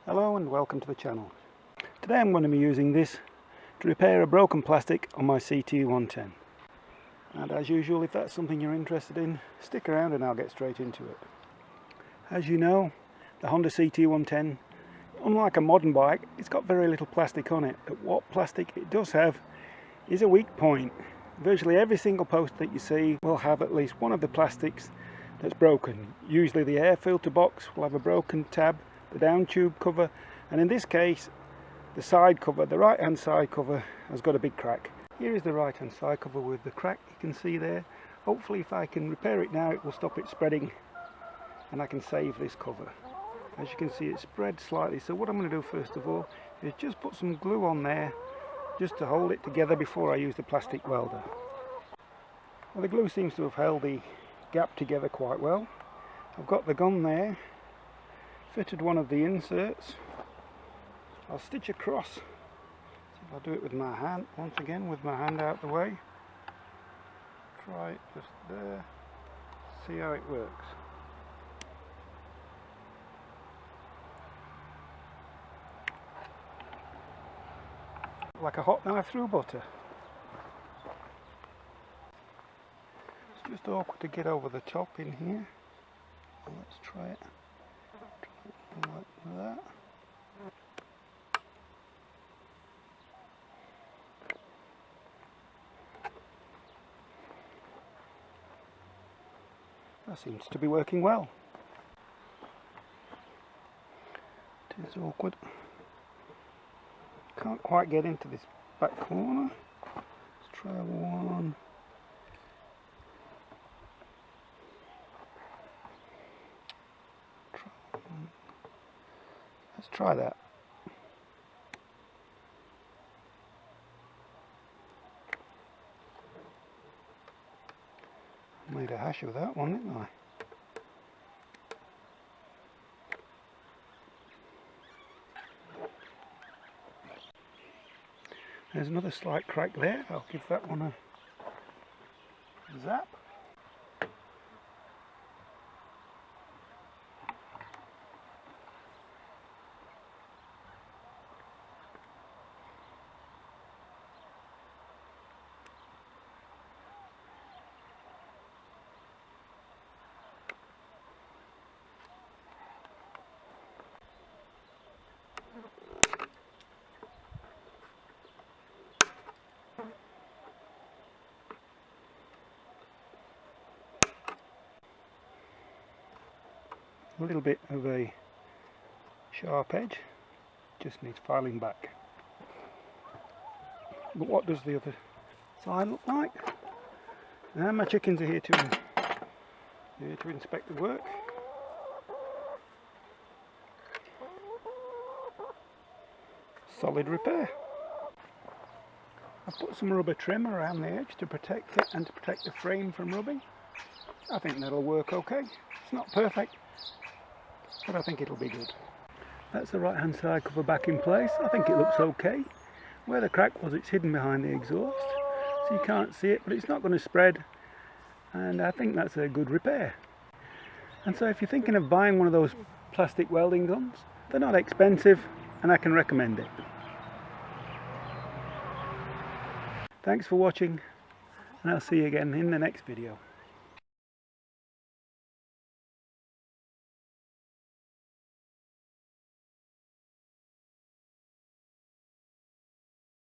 Hello and welcome to the channel. Today I'm going to be using this to repair a broken plastic on my CT110. And as usual, if that's something you're interested in, stick around and I'll get straight into it. As you know, the Honda CT110, unlike a modern bike, it's got very little plastic on it, but what plastic it does have is a weak point. Virtually every single post that you see will have at least one of the plastics that's broken. Usually the air filter box will have a broken tab, the down tube cover, and in this case the side cover, the right hand side cover, has got a big crack. Here is the right hand side cover with the crack you can see there. Hopefully if I can repair it now it will stop it spreading and I can save this cover. As you can see, it's spread slightly, so what I'm going to do first of all is just put some glue on there just to hold it together before I use the plastic welder. Well, the glue seems to have held the gap together quite well. I've got the gun there, fitted one of the inserts. I'll stitch across. So if I do it with my hand, once again with my hand out the way, try it just there, see how it works. Like a hot knife through butter. It's just awkward to get over the top in here. Let's try it. Like that. That seems to be working well. It is awkward. Can't quite get into this back corner. Let's try one. Let's try that. Made a hash of that one, didn't I? There's another slight crack there. I'll give that one a zap. A little bit of a sharp edge, just needs filing back. But what does the other side look like? And my chickens are here to inspect the work. Solid repair. I've put some rubber trim around the edge to protect it and to protect the frame from rubbing. I think that'll work okay. It's not perfect, but I think it'll be good. That's the right hand side cover back in place. I think it looks okay. Where the crack was, it's hidden behind the exhaust, so you can't see it, but it's not going to spread, and I think that's a good repair. And so if you're thinking of buying one of those plastic welding guns, they're not expensive and I can recommend it. Thanks for watching, and I'll see you again in the next video.